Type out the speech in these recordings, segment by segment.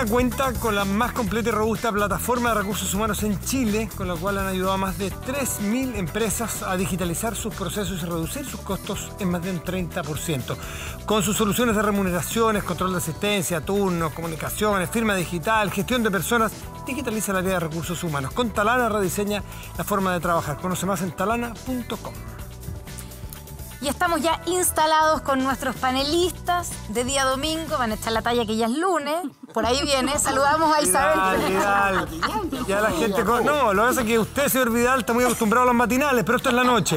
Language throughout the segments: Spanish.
Pla cuenta con la más completa y robusta plataforma de recursos humanos en Chile, con la cual han ayudado a más de 3.000 empresas a digitalizar sus procesos y reducir sus costos en más de un 30%. Con sus soluciones de remuneraciones, control de asistencia, turnos, comunicaciones, firma digital, gestión de personas, digitaliza el área de recursos humanos. Con Talana rediseña la forma de trabajar. Conoce más en talana.com. Y estamos ya instalados con nuestros panelistas de día domingo. Van a echar la talla que ya es lunes. Por ahí viene. Saludamos a Isabel. Vidal. Ya la gente... No, lo que pasa es que usted, señor Vidal, está muy acostumbrado a los matinales, pero esto es la noche.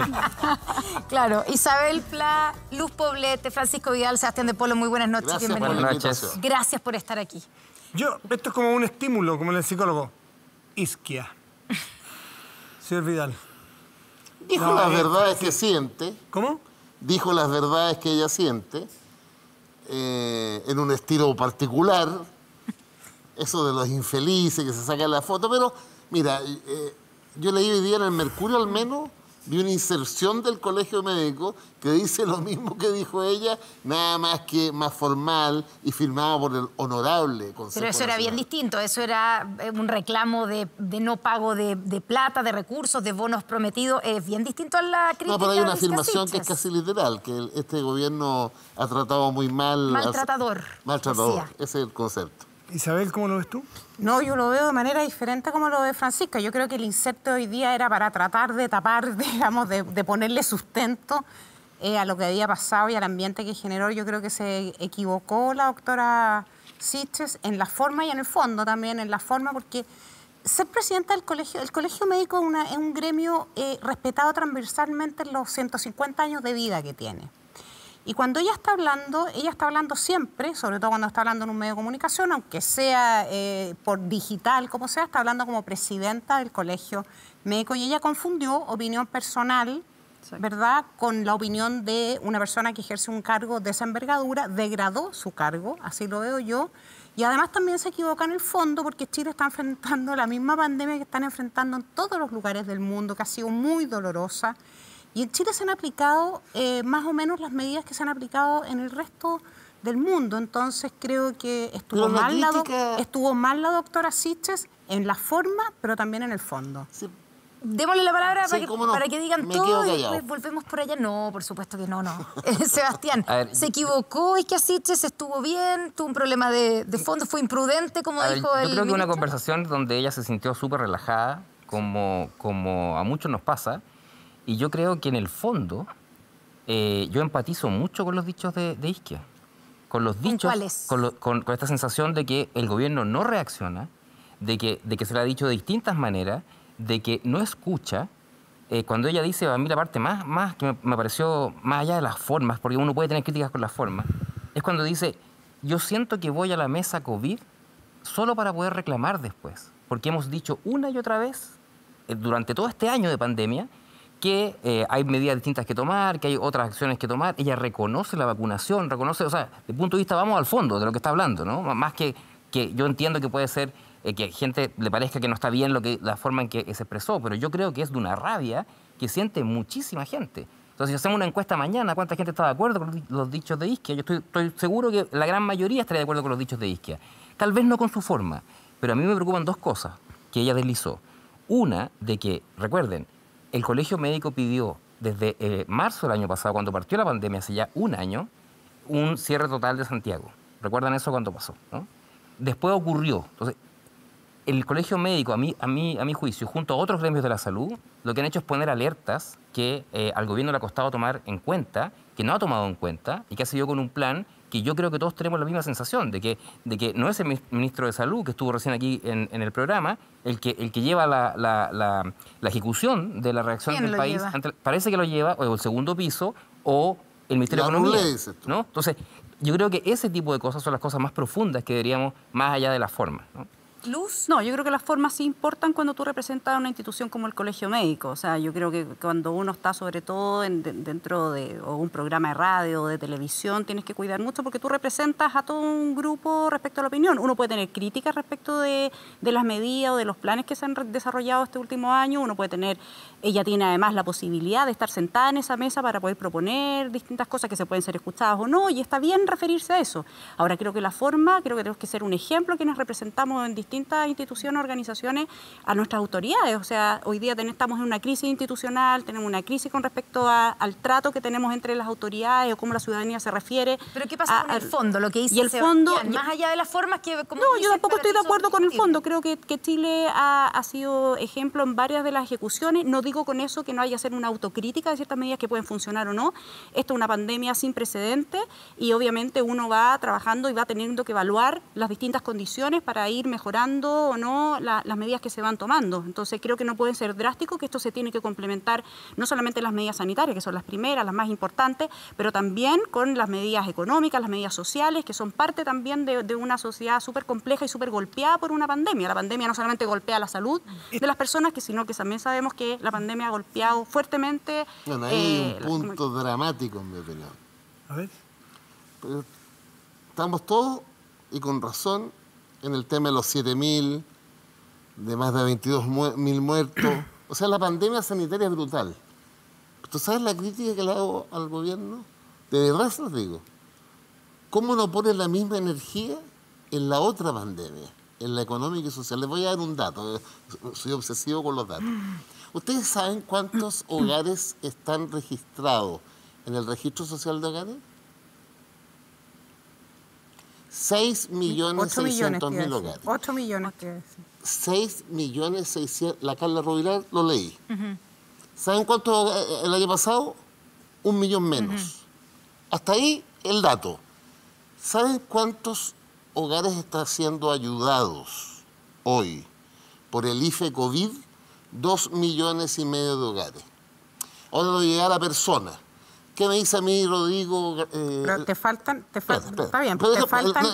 Claro. Isabel Pla, Luz Poblete, Francisco Vidal, Sebastián de Polo. Muy buenas noches. Gracias. Bienvenidos. Buenas noches. Gracias por estar aquí. Esto es como un estímulo, como el psicólogo. Isquia. Señor Vidal. Dijo las verdades que siente. ¿Cómo? Dijo las verdades que ella siente, en un estilo particular, eso de los infelices que se sacan la foto, pero mira, yo leí hoy día en el Mercurio al menos, vi una inserción del Colegio Médico que dice lo mismo que dijo ella, nada más que más formal y firmado por el honorable Consejo Pero eso era Nacional. bien distinto, eso era un reclamo de no pago de plata, de recursos, de bonos prometidos. Es bien distinto a la crítica. No, pero hay una de afirmación que es Casiches. casi literal, que este gobierno ha tratado muy mal... Maltratador. Maltratador, decía. ese es el concepto. Isabel, ¿cómo lo ves tú? No, yo lo veo de manera diferente como lo ve Francisca. Yo creo que el inserto de hoy día era para tratar de tapar, digamos, de ponerle sustento a lo que había pasado y al ambiente que generó. Yo creo que se equivocó la doctora Siches en la forma y en el fondo también, en la forma, porque ser presidenta del colegio, el colegio médico es un gremio respetado transversalmente en los 150 años de vida que tiene. Y cuando ella está hablando siempre, sobre todo cuando está hablando en un medio de comunicación, aunque sea por digital, como sea, está hablando como presidenta del colegio médico y ella confundió opinión personal, ¿verdad?, con la opinión de una persona que ejerce un cargo de esa envergadura, degradó su cargo, así lo veo yo, y además también se equivoca en el fondo porque Chile está enfrentando la misma pandemia que están enfrentando en todos los lugares del mundo, que ha sido muy dolorosa. Y en Chile se han aplicado más o menos las medidas que se han aplicado en el resto del mundo. Entonces creo que estuvo mal la doctora Siches en la forma, pero también en el fondo. Sí. Démosle la palabra Sí, para que digan me todo quedo y callado. después volvemos por allá. No, por supuesto que no. Sebastián, se equivocó, es que Siches estuvo bien, tuvo un problema de fondo, fue imprudente, como dijo el Yo creo que una ministro. conversación donde ella se sintió súper relajada, como a muchos nos pasa, y yo creo que en el fondo yo empatizo mucho con los dichos de Isquia. Con los dichos, cuáles? con esta sensación de que el gobierno no reacciona, de que se le ha dicho de distintas maneras, de que no escucha. Cuando ella dice, a mí la parte más que me pareció, más allá de las formas, porque uno puede tener críticas con las formas, es cuando dice, yo siento que voy a la mesa COVID solo para poder reclamar después. Porque hemos dicho una y otra vez, durante todo este año de pandemia, que hay medidas distintas que tomar, que hay otras acciones que tomar. Ella reconoce la vacunación, reconoce, o sea, desde el punto de vista, vamos al fondo de lo que está hablando, ¿no? Más que yo entiendo que puede ser que a gente le parezca que no está bien la forma en que se expresó, pero yo creo que es de una rabia que siente muchísima gente. Entonces, si hacemos una encuesta mañana, ¿cuánta gente está de acuerdo con los dichos de Isquia? Yo estoy seguro que la gran mayoría estaría de acuerdo con los dichos de Isquia. Tal vez no con su forma, pero a mí me preocupan dos cosas que ella deslizó. Una, de que, recuerden, el Colegio Médico pidió desde marzo del año pasado, cuando partió la pandemia, hace ya un año, un cierre total de Santiago. ¿Recuerdan eso cuando pasó, no? Después ocurrió. Entonces, el Colegio Médico, a mi juicio, junto a otros gremios de la salud, lo que han hecho es poner alertas que al gobierno le ha costado tomar en cuenta, que no ha tomado en cuenta y que ha seguido con un plan que yo creo que todos tenemos la misma sensación de que no es el ministro de Salud, que estuvo recién aquí en el programa, el que lleva la ejecución de la reacción del país. Parece que lo lleva o el segundo piso o el Ministerio de Economía, ¿no? Entonces, yo creo que ese tipo de cosas son las cosas más profundas que deberíamos, más allá de la forma, ¿no? Luz. No, yo creo que las formas sí importan cuando tú representas a una institución como el Colegio Médico. O sea, yo creo que cuando uno está sobre todo dentro de un programa de radio o de televisión, tienes que cuidar mucho porque tú representas a todo un grupo respecto a la opinión. Uno puede tener críticas respecto de las medidas o de los planes que se han desarrollado este último año. Uno puede tener, ella tiene además la posibilidad de estar sentada en esa mesa para poder proponer distintas cosas que se pueden ser escuchadas o no, y está bien referirse a eso. Ahora, creo que la forma, creo que tenemos que ser un ejemplo quienes representamos en distintas instituciones, organizaciones, a nuestras autoridades. O sea, hoy día estamos en una crisis institucional, tenemos una crisis con respecto al trato que tenemos entre las autoridades o cómo la ciudadanía se refiere. Pero ¿qué pasa con el fondo? Lo que dice y el fondo, más allá de las formas que... Como no, yo tampoco estoy de acuerdo con el fondo. Creo que Chile ha sido ejemplo en varias de las ejecuciones. No digo con eso que no haya que hacer una autocrítica de ciertas medidas que pueden funcionar o no. Esto es una pandemia sin precedentes y obviamente uno va trabajando y va teniendo que evaluar las distintas condiciones para ir mejorando o no las medidas que se van tomando. Entonces creo que no puede ser drástico, que esto se tiene que complementar no solamente las medidas sanitarias, que son las primeras, las más importantes, pero también con las medidas económicas, las medidas sociales, que son parte también de una sociedad súper compleja y súper golpeada por una pandemia. La pandemia no solamente golpea la salud de las personas, sino que también sabemos que la pandemia ha golpeado fuertemente... Bueno, ahí hay un punto dramático, en mi opinión. A ver. Pero estamos todos, y con razón, en el tema de los 7.000, de más de 22.000 muertos. O sea, la pandemia sanitaria es brutal. ¿Tú sabes la crítica que le hago al gobierno? De verdad se los digo. ¿Cómo no pone la misma energía en la otra pandemia, en la económica y social? Les voy a dar un dato, soy obsesivo con los datos. ¿Ustedes saben cuántos hogares están registrados en el registro social de hogares? 6.600.000 hogares. 8 millones. 6.600.000. La Carla Roviral lo leí. ¿Saben cuánto el año pasado? 1 millón menos. Hasta ahí el dato. ¿Saben cuántos hogares están siendo ayudados hoy por el IFE COVID? 2,5 millones de hogares. Ahora lo llegará a personas. ¿Qué me dice a mí, Rodrigo? Pero te faltan, espera. Está bien, Pero te faltan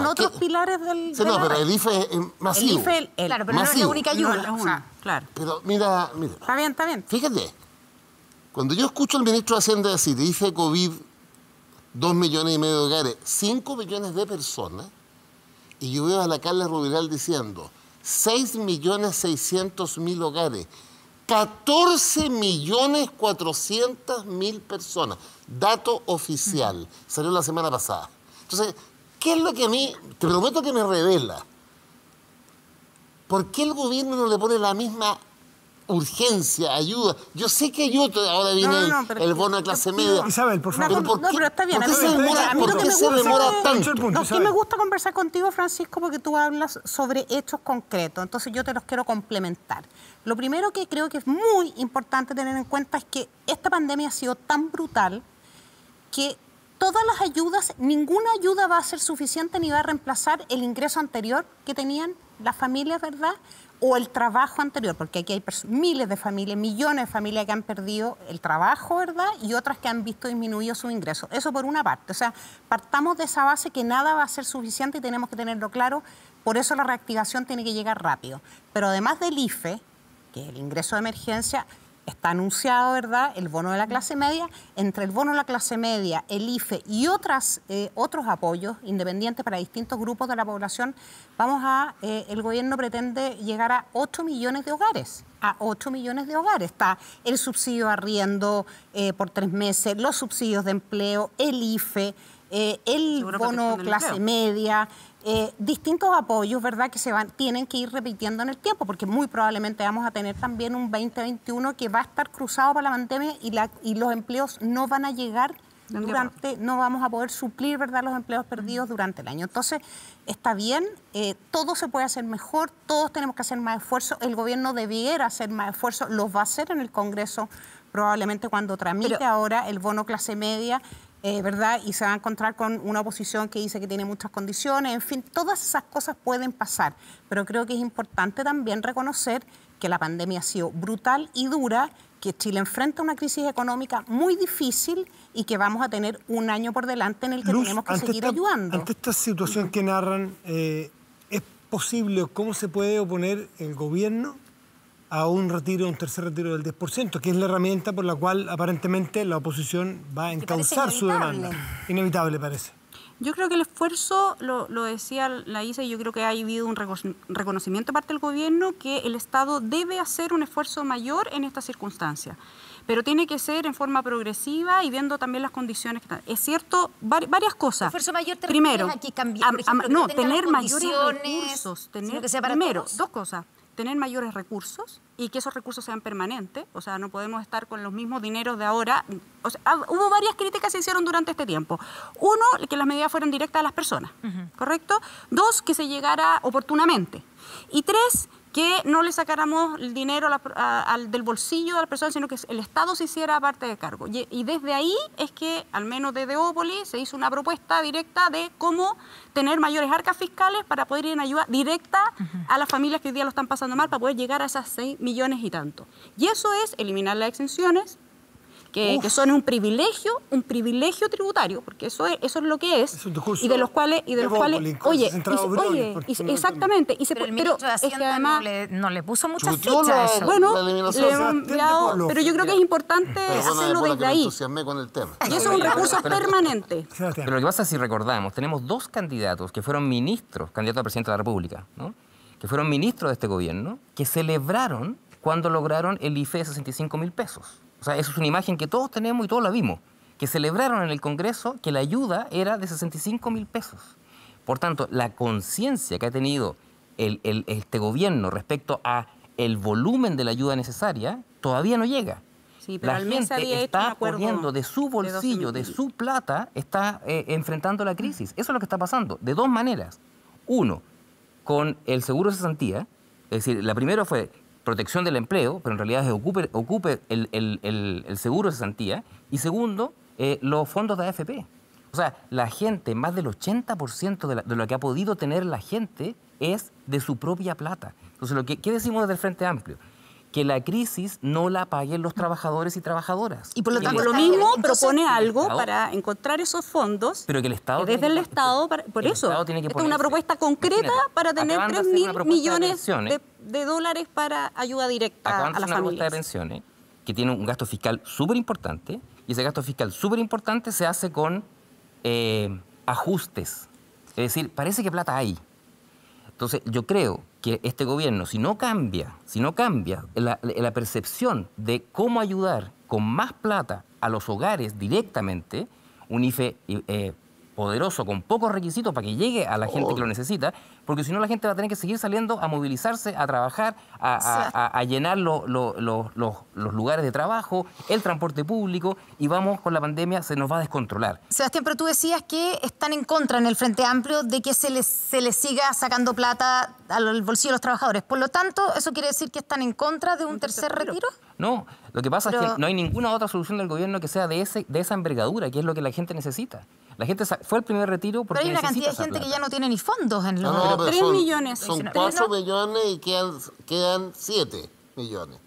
otros pilares del... Sí, no, pero el IFE es masivo. Claro, pero no es la única ayuda. O sea, claro. Pero mira. Está bien. Fíjate, cuando yo escucho al ministro de Hacienda decir IFE COVID, 2,5 millones de hogares, 5 millones de personas, y yo veo a la Carla Rubiral diciendo 6.600.000 hogares, 14.400.000 personas. Dato oficial. Salió la semana pasada. Entonces, ¿qué es lo que a mí, te prometo que me revela? ¿Por qué el gobierno no le pone la misma urgencia, ayuda? Yo sé que hay otro, ahora viene el bono de clase media. Isabel, por favor. Pero está bien. ¿Por qué se demora tanto? No, que me gusta conversar contigo, Francisco, porque tú hablas sobre hechos concretos. Entonces yo te los quiero complementar. Lo primero que creo que es muy importante tener en cuenta es que esta pandemia ha sido tan brutal que todas las ayudas, ninguna ayuda va a ser suficiente ni va a reemplazar el ingreso anterior que tenían las familias, ¿verdad? O el trabajo anterior, porque aquí hay miles de familias, millones de familias que han perdido el trabajo, ¿verdad? Y otras que han visto disminuido su ingreso. Eso por una parte. O sea, partamos de esa base que nada va a ser suficiente y tenemos que tenerlo claro. Por eso la reactivación tiene que llegar rápido. Pero además del IFE, que es el ingreso de emergencia, está anunciado, ¿verdad?, el bono de la clase media. Entre el bono de la clase media, el IFE y otros apoyos independientes para distintos grupos de la población, el gobierno pretende llegar a 8 millones de hogares. A 8 millones de hogares. Está el subsidio de arriendo por 3 meses, los subsidios de empleo, el IFE, el bono clase media, distintos apoyos, ¿verdad?, que tienen que ir repitiendo en el tiempo, porque muy probablemente vamos a tener también un 2021 que va a estar cruzado por la pandemia y los empleos no van a llegar no vamos a poder suplir, ¿verdad?, los empleos perdidos durante el año. Entonces, está bien, todo se puede hacer mejor, todos tenemos que hacer más esfuerzo, el gobierno debiera hacer más esfuerzo, los va a hacer en el Congreso probablemente cuando tramite ahora el bono clase media, ¿verdad? Y se va a encontrar con una oposición que dice que tiene muchas condiciones, en fin, todas esas cosas pueden pasar, pero creo que es importante también reconocer que la pandemia ha sido brutal y dura, que Chile enfrenta una crisis económica muy difícil y que vamos a tener un año por delante en el que tenemos que seguir ayudando. Ante esta situación que narran, ¿es posible o cómo se puede oponer el gobierno a un tercer retiro del 10%, que es la herramienta por la cual aparentemente la oposición va a encauzar su demanda. Inevitable parece. Yo creo que el esfuerzo, lo decía la Isa, y yo creo que ha habido un reconocimiento de parte del gobierno que el Estado debe hacer un esfuerzo mayor en estas circunstancias. Pero tiene que ser en forma progresiva y viendo también las condiciones que están. Es cierto, varias cosas. Esfuerzo mayor te primero, refieres a que cambiar, por ejemplo, que no tenga tener las mayores condiciones, recursos. sino que sea para Primero, todos. dos cosas. Tener mayores recursos y que esos recursos sean permanentes. O sea, no podemos estar con los mismos dineros de ahora. O sea, hubo varias críticas que se hicieron durante este tiempo. Uno, que las medidas fueran directas a las personas, ¿correcto? Dos, que se llegara oportunamente. Y tres, que no le sacáramos el dinero del bolsillo de las personas, sino que el Estado se hiciera parte de cargo. Y desde ahí es que, al menos desde Ópolis, se hizo una propuesta directa de cómo tener mayores arcas fiscales para poder ir en ayuda directa a las familias que hoy día lo están pasando mal, para poder llegar a esas 6 millones y tanto. Y eso es eliminar las exenciones, que son un privilegio tributario, porque eso es lo que es, y de los cuales, exactamente, pero el ministro de Hacienda además no le puso mucha Chuteó fecha a eso. bueno, la le eliminación. hemos enviado, pero yo creo que es importante hacerlo desde ahí. Con el tema. Y eso es un recurso permanente. Sebastián. Pero lo que pasa es, si recordamos, tenemos dos candidatos que fueron ministros, candidatos a presidente de la República, ¿no? Que fueron ministros de este gobierno, que celebraron cuando lograron el IFE de 65.000 pesos. O sea, eso es una imagen que todos tenemos y todos la vimos, que celebraron en el Congreso que la ayuda era de 65.000 pesos. Por tanto, la conciencia que ha tenido este gobierno respecto a el volumen de la ayuda necesaria todavía no llega. Sí, pero la al mes se había gente hecho un está acuerdo poniendo de su bolsillo, de su plata, está enfrentando la crisis. Eso es lo que está pasando, de dos maneras. Uno, con el seguro de cesantía, es decir, la primera fue protección del empleo, pero en realidad es ocupe el seguro de cesantía. Y segundo, los fondos de AFP. O sea, la gente, más del 80% de lo que ha podido tener la gente es de su propia plata. Entonces, ¿qué decimos desde el Frente Amplio? Que la crisis no la paguen los trabajadores y trabajadoras. Y por lo tanto, lo mismo entonces, propone algo para encontrar esos fondos. Pero que el Estado desde el Estado, por eso, esta es una propuesta concreta para tener 3.000 millones de dólares para ayuda directa a las una propuesta de familias. pensiones que tiene un gasto fiscal súper importante, y ese gasto fiscal súper importante se hace con ajustes. Es decir, parece que plata hay. Entonces, yo creo que este gobierno, si no cambia la percepción de cómo ayudar con más plata a los hogares directamente, un IFE poderoso, con pocos requisitos para que llegue a la gente que lo necesita, porque si no la gente va a tener que seguir saliendo a movilizarse, a trabajar, a llenar los lugares de trabajo, el transporte público, y vamos con la pandemia, se nos va a descontrolar. Sebastián, pero tú decías que están en contra en el Frente Amplio de que se les siga sacando plata al bolsillo de los trabajadores. Por lo tanto, ¿eso quiere decir que están en contra de un tercer retiro? No, lo que pasa es que no hay ninguna otra solución del gobierno que sea de esa envergadura, que es lo que la gente necesita. La gente fue al primer retiro porque pero hay una necesita cantidad de gente que ya no tiene ni fondos en los... No, pero 3 millones. Son 4 millones y quedan 7 millones.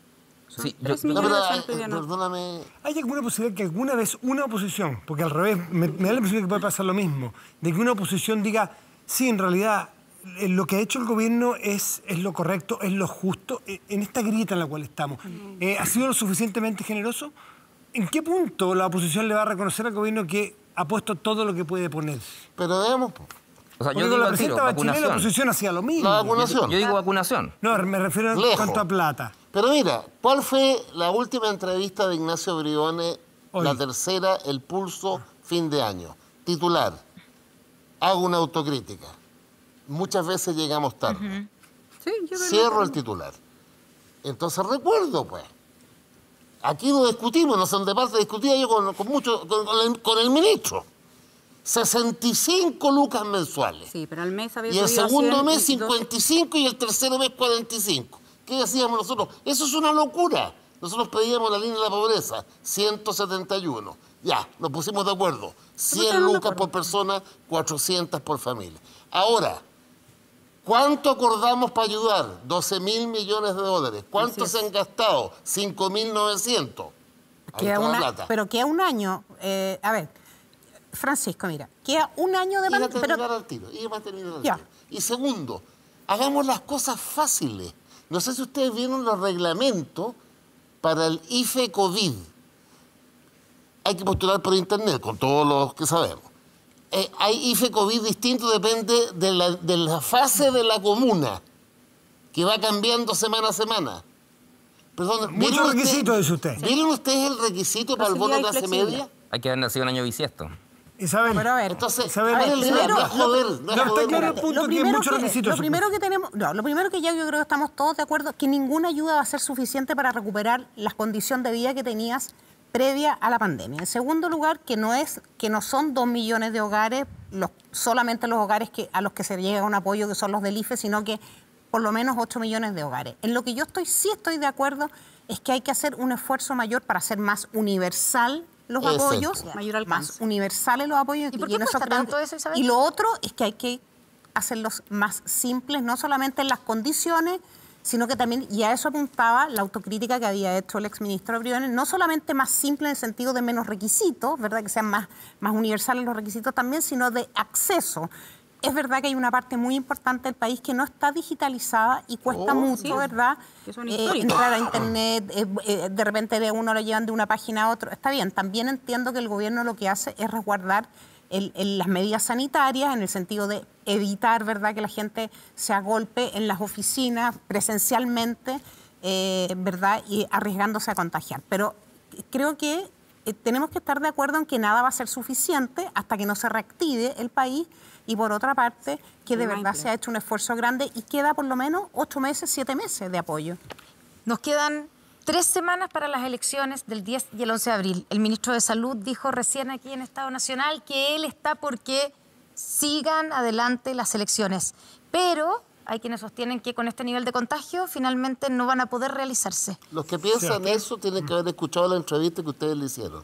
Sí, Tres No, millones pero, de estudiantes. perdóname. ¿Hay alguna posibilidad que alguna vez una oposición, porque al revés, me da la impresión que puede pasar lo mismo, de que una oposición diga, sí, en realidad, lo que ha hecho el gobierno es lo correcto, es lo justo, en esta grieta en la cual estamos? ¿Ha sido lo suficientemente generoso? ¿En qué punto la oposición le va a reconocer al gobierno que ha puesto todo lo que puede poner? Pero veamos. O sea, Porque yo con digo la al tiro, presidenta Bachelet la vacunación. oposición hacía lo mismo. La vacunación. Yo digo vacunación. No, me refiero en Lejos. cuanto a plata. Pero mira, ¿cuál fue la última entrevista de Ignacio Briones, Hoy. la tercera, El Pulso, fin de año? Titular, hago una autocrítica. Muchas veces llegamos tarde. Sí, yo creo que Cierro el titular. Entonces recuerdo, pues. Aquí lo discutimos, no sé dónde parte, discutía yo con el ministro. 65 lucas mensuales. Sí, pero al mes había Y el subido a segundo 100 mes y 55 y el tercer mes 45. ¿Qué decíamos nosotros? Eso es una locura. Nosotros pedíamos la línea de la pobreza, 171. Ya, nos pusimos de acuerdo. 100 lucas por persona, 400 por familia. Ahora, ¿cuánto acordamos para ayudar? 12.000 millones de dólares. ¿Cuánto se han gastado? 5.900. Ahí está la plata. Pero queda un año. A ver, Francisco, mira, queda un año de Iba a pandemia. terminar al tiro. Ya. Y segundo, hagamos las cosas fáciles. No sé si ustedes vieron los reglamentos para el IFE COVID. Hay que postular por internet, con todos los que sabemos. Hay IFE COVID distinto, depende de la fase de la comuna, que va cambiando semana a semana. Perdón, Muchos requisitos, dice usted. ¿Vieron ustedes el requisito para el voto de Facilidad y clase flexibilidad. media? Hay que haber nacido un año bisiesto. Isabel, Pero a ver, Entonces, Isabel, ¿cuál es el tema? primero- No es joder, no es no, está joder. claro el punto que hay muchos requisitos. Lo primero que tenemos, no, lo primero que ya yo creo que estamos todos de acuerdo es que ninguna ayuda va a ser suficiente para recuperar la condición de vida que tenías previa a la pandemia. En segundo lugar, que no son 2 millones de hogares, solamente los hogares a los que se llega un apoyo, que son los del IFE, sino que por lo menos 8 millones de hogares. En lo que yo sí estoy de acuerdo es que hay que hacer un esfuerzo mayor para hacer más universal los Exacto. apoyos, Mayor alcance. más universales los apoyos. ¿Y por qué en cuesta creo tanto que- eso, Isabel? Y lo otro es que hay que hacerlos más simples, no solamente en las condiciones, sino que también, y a eso apuntaba la autocrítica que había hecho el exministro Briones, no solamente más simple en el sentido de menos requisitos, ¿verdad? Que sean más universales los requisitos también, sino de acceso. Es verdad que hay una parte muy importante del país que no está digitalizada y cuesta mucho, sí. ¿verdad? Que son históricos. Entrar a internet, de repente de uno lo llevan de una página a otra. Está bien, también entiendo que el gobierno lo que hace es resguardar las medidas sanitarias en el sentido de evitar, ¿verdad?, que la gente se agolpe en las oficinas presencialmente, ¿verdad?, y arriesgándose a contagiar. Pero creo que tenemos que estar de acuerdo en que nada va a ser suficiente hasta que no se reactive el país y, por otra parte, que de verdad se ha hecho un esfuerzo grande y queda por lo menos 8 meses, 7 meses de apoyo. Nos quedan 3 semanas para las elecciones del 10 y el 11 de abril. El ministro de Salud dijo recién aquí en Estado Nacional que él está porque sigan adelante las elecciones. Pero hay quienes sostienen que con este nivel de contagio finalmente no van a poder realizarse. Los que piensan eso tienen que haber escuchado la entrevista que ustedes le hicieron.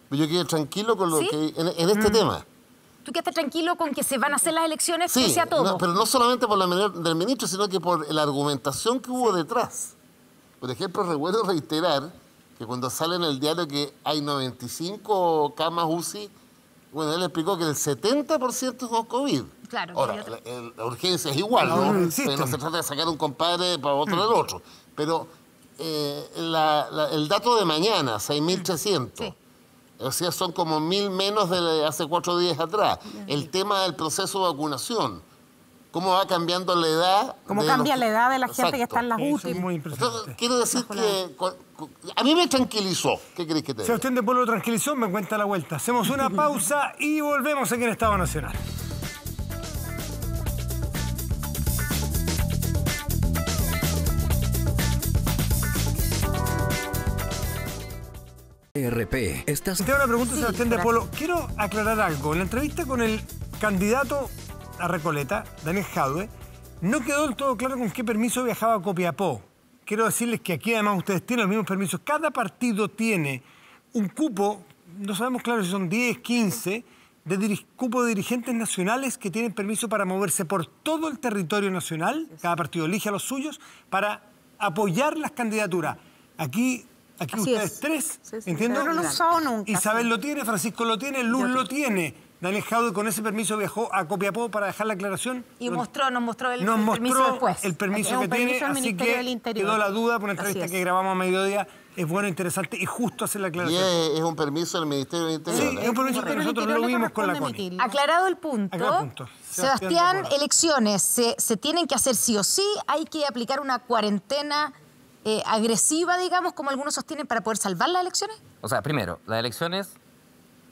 Yo quedé tranquilo con lo ¿Sí? que en este tema. ¿Tú quedaste tranquilo con que se van a hacer las elecciones Sí, pese a todo? pero no solamente por la manera del ministro, sino que por la argumentación que hubo detrás. Por ejemplo, recuerdo reiterar que cuando sale en el diario que hay 95 camas UCI, bueno, él explicó que el 70% son COVID. Claro, Ahora, y otro- la urgencia es igual, No, ¿no? no existen. Pero no se trata de sacar un compadre para otro del otro. Pero el dato de mañana, 6.300. Sí. O sea, son como 1.000 menos de hace 4 días atrás. El tema del proceso de vacunación. ¿Cómo va cambiando la edad? Como de cambia los la edad de la gente que Exacto. está en las Eso UTI. es muy Entonces, impresionante. quiero decir que a mí me tranquilizó. ¿Qué querés que te diga? Sebastián de Polo tranquilizó, me cuenta la vuelta. Hacemos una pausa y volvemos aquí en Estado Nacional. RP, estás... Te hago una pregunta, Sebastián de Polo. Quiero aclarar algo. En la entrevista con el candidato a Recoleta, Daniel Jadwe, no quedó del todo claro con qué permiso viajaba a Copiapó. Quiero decirles que aquí además ustedes tienen los mismos permisos. Cada partido tiene un cupo, no sabemos claro si son 10, 15, cupo de dirigentes nacionales que tienen permiso para moverse por todo el territorio nacional. Cada partido elige a los suyos para apoyar las candidaturas. Aquí Así ustedes es. 3, Sí, sí, ¿entiendo? Pero no lo he usado nunca. Isabel lo tiene, Francisco lo tiene, Luz lo tiene. Daniel Jadwe con ese permiso viajó a Copiapó para dejar la aclaración. Y nos mostró el Nos permiso mostró después. el permiso Es un que permiso tiene, del así Ministerio del que Interior. quedó la duda por una Así entrevista es. que grabamos a mediodía. Es bueno, interesante y justo hacer la Y aclaración. es un permiso del Ministerio del Interior. Sí, es un permiso que Pero el nosotros interior lo le vimos con la corresponde CONI. emitirlo. Aclarado el punto, Aclarado el punto. Sebastián, Sebastián, de acuerdo. elecciones se tienen que hacer sí o sí, hay que aplicar una cuarentena agresiva, digamos, como algunos sostienen, para poder salvar las elecciones. O sea, primero, las elecciones,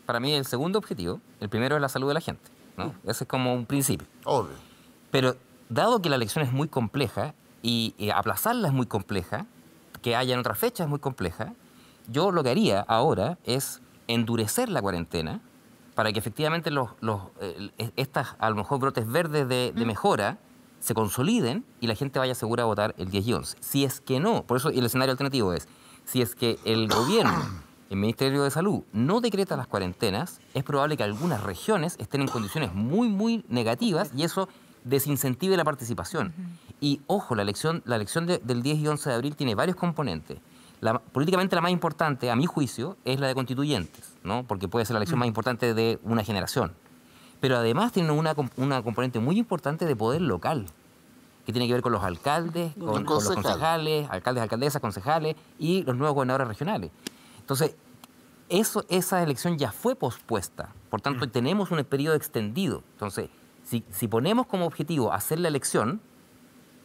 para mí, es el segundo objetivo. El primero es la salud de la gente, ¿no? Ese es como un principio. Obvio. Pero dado que la elección es muy compleja y aplazarla es muy compleja, que haya en otras fechas es muy compleja, yo lo que haría ahora es endurecer la cuarentena para que efectivamente estas, a lo mejor, brotes verdes de mejora se consoliden y la gente vaya segura a votar el 10 y 11. Si es que no, por eso el escenario alternativo es, si es que el gobierno, el Ministerio de Salud, no decreta las cuarentenas, es probable que algunas regiones estén en condiciones muy, muy negativas y eso desincentive la participación. Y, ojo, la elección del 10 y 11 de abril tiene varios componentes. Políticamente la más importante, a mi juicio, es la de constituyentes, ¿no? Porque puede ser la elección más importante de una generación. Pero además tiene una componente muy importante de poder local. que tiene que ver con los alcaldes, con los concejales, alcaldes, alcaldesas, concejales y los nuevos gobernadores regionales. Entonces, esa elección ya fue pospuesta, por tanto tenemos un periodo extendido. Entonces, si ponemos como objetivo hacer la elección,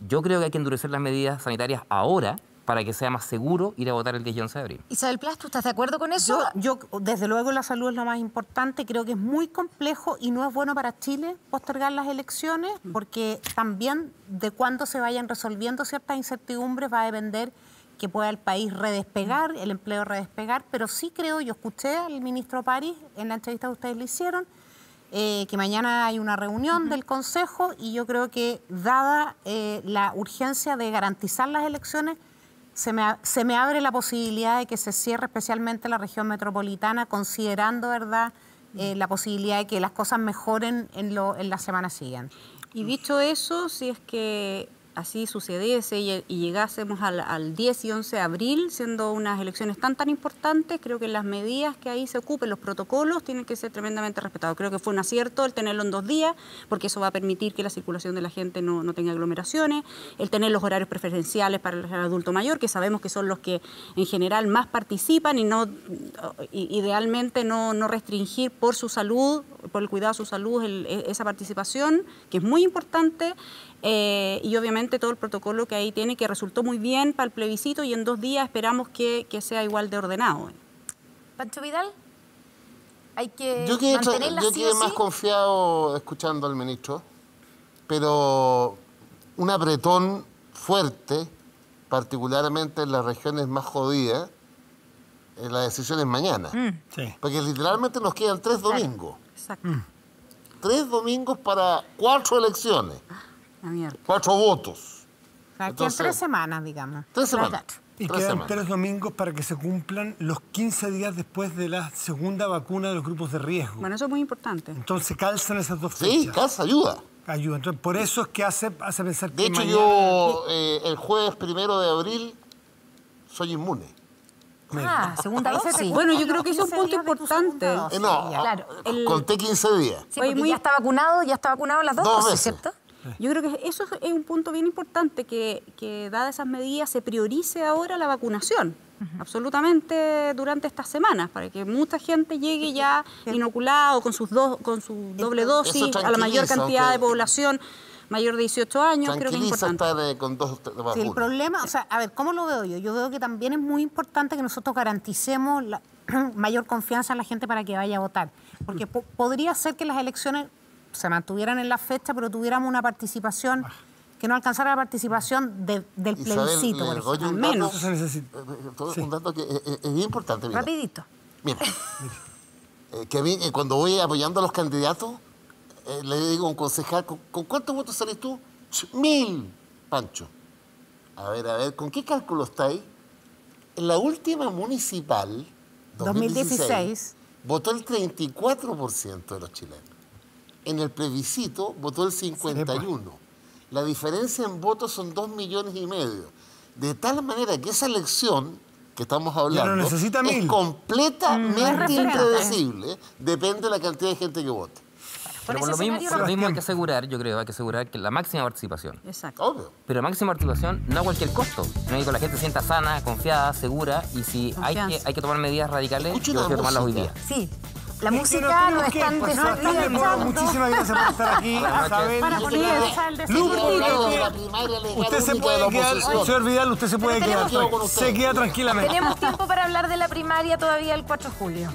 yo creo que hay que endurecer las medidas sanitarias ahora para que sea más seguro ir a votar el 10 y 11 de abril. Isabel Plas, ¿tú estás de acuerdo con eso? Yo, desde luego, la salud es lo más importante. Creo que es muy complejo y no es bueno para Chile postergar las elecciones, porque también de cuándo se vayan resolviendo ciertas incertidumbres va a depender que pueda el país redespegar, el empleo redespegar. Pero sí creo, yo escuché al ministro París en la entrevista que ustedes le hicieron, que mañana hay una reunión del Consejo y yo creo que, dada la urgencia de garantizar las elecciones, se me abre la posibilidad de que se cierre especialmente la región metropolitana, considerando, ¿verdad?, la posibilidad de que las cosas mejoren en la semana siguiente. Y dicho eso, si es que así sucediese y llegásemos al 10 y 11 de abril, siendo unas elecciones tan importantes, creo que las medidas que ahí se ocupen, los protocolos, tienen que ser tremendamente respetados. Creo que fue un acierto el tenerlo en 2 días, porque eso va a permitir que la circulación de la gente no tenga aglomeraciones, el tener los horarios preferenciales para el adulto mayor, que sabemos que son los que en general más participan, y idealmente no restringir por su salud, por el cuidado de su salud, esa participación, que es muy importante. Y obviamente todo el protocolo que ahí tiene, que resultó muy bien para el plebiscito, y en 2 días esperamos que sea igual de ordenado. Pancho Vidal, hay que yo quedé más confiado escuchando al ministro, pero un apretón fuerte, particularmente en las regiones más jodidas, en la decisión es mañana. Sí. Porque literalmente nos quedan 3 domingos. Exacto. 3 domingos para 4 elecciones. 4 votos. Aquí en 3 semanas, digamos. 3 semanas. Y quedan 3 domingos para que se cumplan los 15 días después de la segunda vacuna de los grupos de riesgo. Bueno, eso es muy importante. Entonces calzan esas 2 fechas. Sí, calza, ayuda. Entonces, por eso es que hace pensar que De hecho, mañana... yo el jueves 1 de abril soy inmune. Segunda dosis. Bueno, yo creo que eso es un punto importante. Claro. Conté 15 días. Sí, porque ya está vacunado las 2 dosis, ¿cierto? Yo creo que eso es un punto bien importante, que dadas esas medidas se priorice ahora la vacunación, absolutamente, durante estas semanas, para que mucha gente llegue ya inoculado con su doble dosis a la mayor cantidad de población mayor de 18 años. Creo que es importante. Estar con 2 vacunas. Sí, el problema, a ver, ¿cómo lo veo yo? Yo veo que también es muy importante que nosotros garanticemos la mayor confianza en la gente para que vaya a votar, porque podría ser que las elecciones se mantuvieran en la fecha, pero tuviéramos una participación que no alcanzara la participación del plebiscito, por ejemplo. Al menos. Eso se necesita. Un dato que es bien importante. Mira. Rapidito. Mira, que a mí, cuando voy apoyando a los candidatos, le digo a un concejal, ¿con cuántos votos salís tú? 1000, Pancho. A ver, ¿con qué cálculo estáis? En la última municipal, 2016, votó el 34% de los chilenos. En el plebiscito votó el 51%. La diferencia en votos son 2,5 millones. De tal manera que esa elección que estamos hablando es completamente impredecible. Depende de la cantidad de gente que vote. Pero por lo mismo hay que asegurar, yo creo, hay que asegurar que la máxima participación. Exacto. Obvio. Pero la máxima participación no a cualquier costo. No hay que la gente se sienta sana, confiada, segura, y si hay que tomar medidas radicales, yo prefiero tomarlas hoy día. Sí. La música no es tan Muchísimas gracias por estar aquí. Usted se puede quedar, señor Vidal, usted se puede quedar. Se queda tranquilamente. Tenemos tiempo para hablar de la primaria todavía el 4 de julio.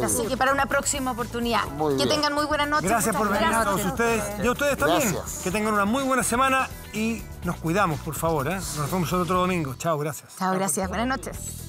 Así que para una próxima oportunidad. Que tengan muy buenas noches. Gracias por venir a todos ustedes. Y a ustedes también. Gracias. Que tengan una muy buena semana y nos cuidamos, por favor. Nos vemos el otro domingo. Chao, gracias. Chao, gracias. Buenas noches.